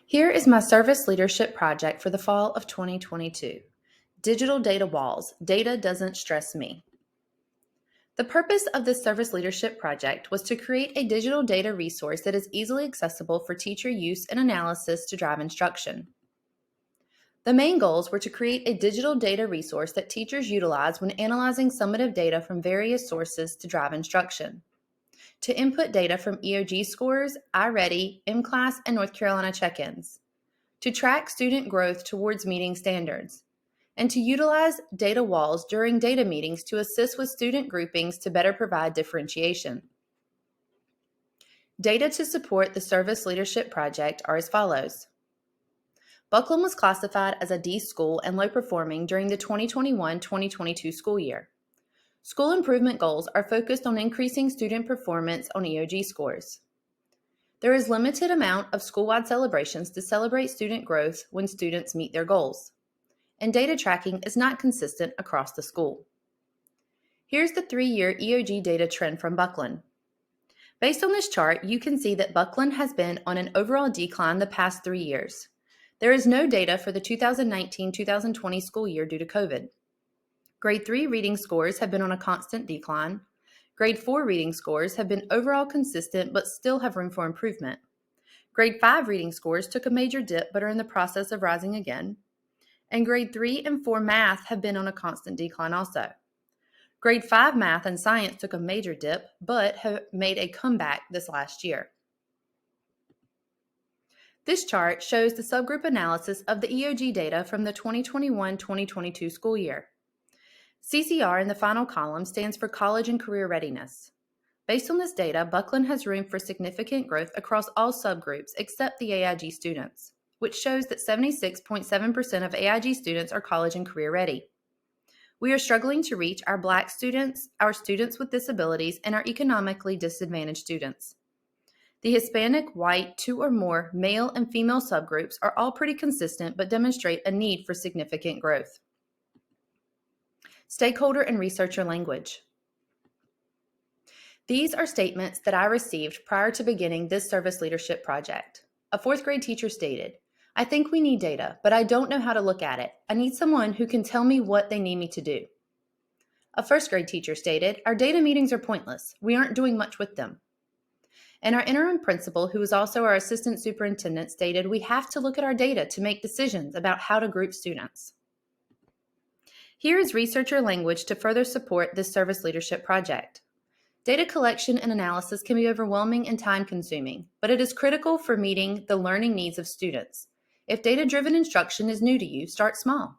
Here is my service leadership project for the fall of 2022. Digital data walls. Data doesn't stress me. The purpose of this service leadership project was to create a digital data resource that is easily accessible for teacher use and analysis to drive instruction. The main goals were to create a digital data resource that teachers utilize when analyzing summative data from various sources to drive instruction. To input data from EOG scores, iReady, MClass, and North Carolina check-ins. To track student growth towards meeting standards, and to utilize data walls during data meetings to assist with student groupings to better provide differentiation. Data to support the service leadership project are as follows. Buckland was classified as a D school and low performing during the 2021-2022 school year. School improvement goals are focused on increasing student performance on EOG scores. There is limited amount of school-wide celebrations to celebrate student growth when students meet their goals, and data tracking is not consistent across the school. Here's the 3-year EOG data trend from Buckland. Based on this chart, you can see that Buckland has been on an overall decline the past 3 years. There is no data for the 2019-2020 school year due to COVID. Grade 3 reading scores have been on a constant decline. Grade 4 reading scores have been overall consistent but still have room for improvement. Grade 5 reading scores took a major dip but are in the process of rising again. And Grade 3 and 4 math have been on a constant decline also. Grade 5 math and science took a major dip but have made a comeback this last year. This chart shows the subgroup analysis of the EOG data from the 2021-2022 school year. CCR in the final column stands for College and Career Readiness. Based on this data, Buckland has room for significant growth across all subgroups except the AIG students, which shows that 76.7% of AIG students are college and career ready. We are struggling to reach our Black students, our students with disabilities, and our economically disadvantaged students. The Hispanic, white, 2 or more male and female subgroups are all pretty consistent but demonstrate a need for significant growth. Stakeholder and researcher language. These are statements that I received prior to beginning this service leadership project. A 4th grade teacher stated, "I think we need data, but I don't know how to look at it. I need someone who can tell me what they need me to do." A 1st grade teacher stated, "Our data meetings are pointless. We aren't doing much with them." And our interim principal, who is also our assistant superintendent, stated, "We have to look at our data to make decisions about how to group students." Here is researcher language to further support this service leadership project. Data collection and analysis can be overwhelming and time-consuming, but it is critical for meeting the learning needs of students. If data-driven instruction is new to you, start small.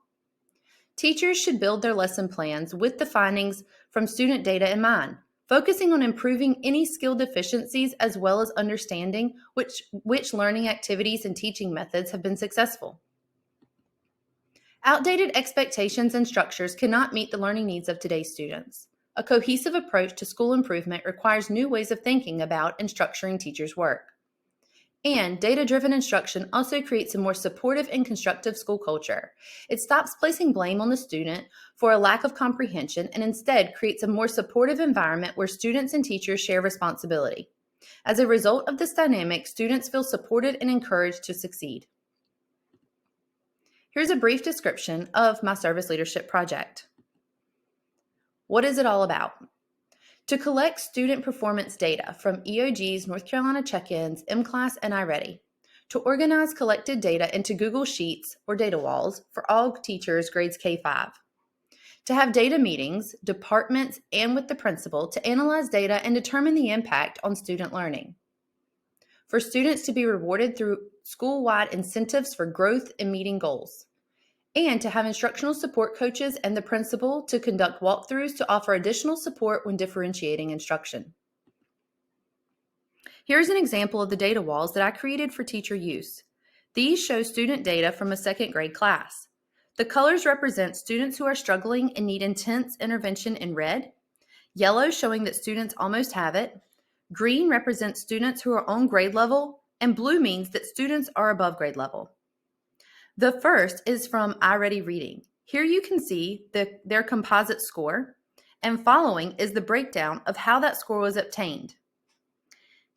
Teachers should build their lesson plans with the findings from student data in mind, focusing on improving any skill deficiencies as well as understanding which learning activities and teaching methods have been successful. Outdated expectations and structures cannot meet the learning needs of today's students. A cohesive approach to school improvement requires new ways of thinking about and structuring teachers' work. And data-driven instruction also creates a more supportive and constructive school culture. It stops placing blame on the student for a lack of comprehension and instead creates a more supportive environment where students and teachers share responsibility. As a result of this dynamic, students feel supported and encouraged to succeed. Here's a brief description of my service leadership project. What is it all about? To collect student performance data from EOG's North Carolina check-ins, MClass, and iReady. To organize collected data into Google Sheets or data walls for all teachers grades K-5. To have data meetings, departments, and with the principal to analyze data and determine the impact on student learning. For students to be rewarded through school-wide incentives for growth and meeting goals. And to have instructional support coaches and the principal to conduct walkthroughs to offer additional support when differentiating instruction. Here's an example of the data walls that I created for teacher use. These show student data from a 2nd grade class. The colors represent students who are struggling and need intense intervention in red, yellow showing that students almost have it, green represents students who are on grade level, and blue means that students are above grade level. The first is from iReady Reading. Here you can see their composite score, and following is the breakdown of how that score was obtained.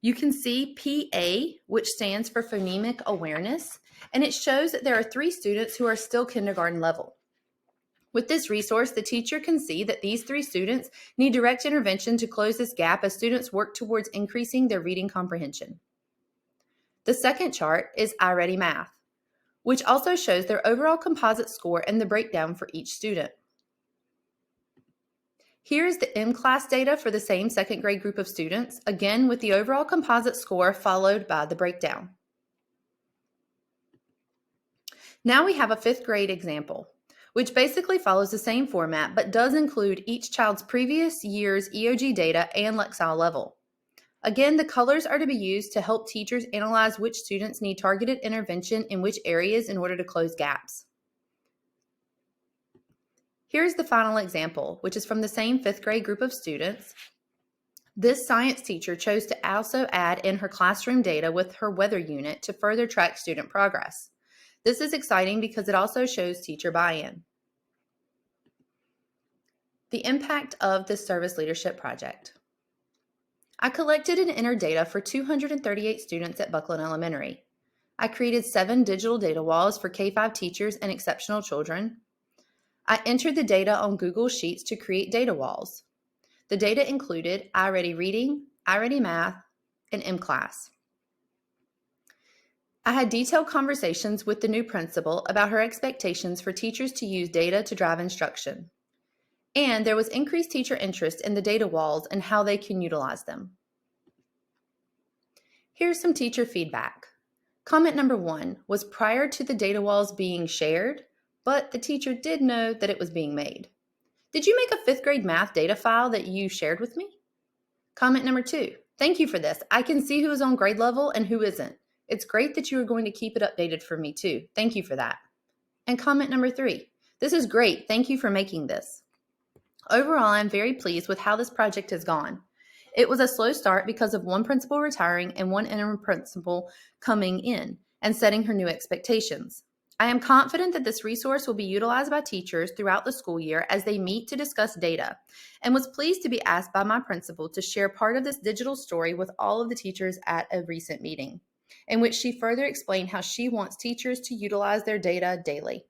You can see PA, which stands for phonemic awareness, and it shows that there are 3 students who are still kindergarten level. With this resource, the teacher can see that these 3 students need direct intervention to close this gap as students work towards increasing their reading comprehension. The second chart is iReady Math, which also shows their overall composite score and the breakdown for each student. Here is the M-class data for the same second grade group of students, again with the overall composite score followed by the breakdown. Now we have a 5th grade example, which basically follows the same format but does include each child's previous year's EOG data and Lexile level. Again, the colors are to be used to help teachers analyze which students need targeted intervention in which areas in order to close gaps. Here's the final example, which is from the same 5th grade group of students. This science teacher chose to also add in her classroom data with her weather unit to further track student progress. This is exciting because it also shows teacher buy-in. The impact of the service leadership project. I collected and entered data for 238 students at Buckland Elementary. I created 7 digital data walls for K-5 teachers and exceptional children. I entered the data on Google Sheets to create data walls. The data included iReady Reading, iReady Math, and M-Class. I had detailed conversations with the new principal about her expectations for teachers to use data to drive instruction. And there was increased teacher interest in the data walls and how they can utilize them. Here's some teacher feedback. Comment number 1 was prior to the data walls being shared, but the teacher did know that it was being made. Did you make a 5th grade math data file that you shared with me? Comment number 2, thank you for this. I can see who is on grade level and who isn't. It's great that you are going to keep it updated for me too. Thank you for that. And comment number 3, this is great. Thank you for making this. Overall, I'm very pleased with how this project has gone. It was a slow start because of one principal retiring and one interim principal coming in and setting her new expectations. I am confident that this resource will be utilized by teachers throughout the school year as they meet to discuss data, and was pleased to be asked by my principal to share part of this digital story with all of the teachers at a recent meeting, in which she further explained how she wants teachers to utilize their data daily.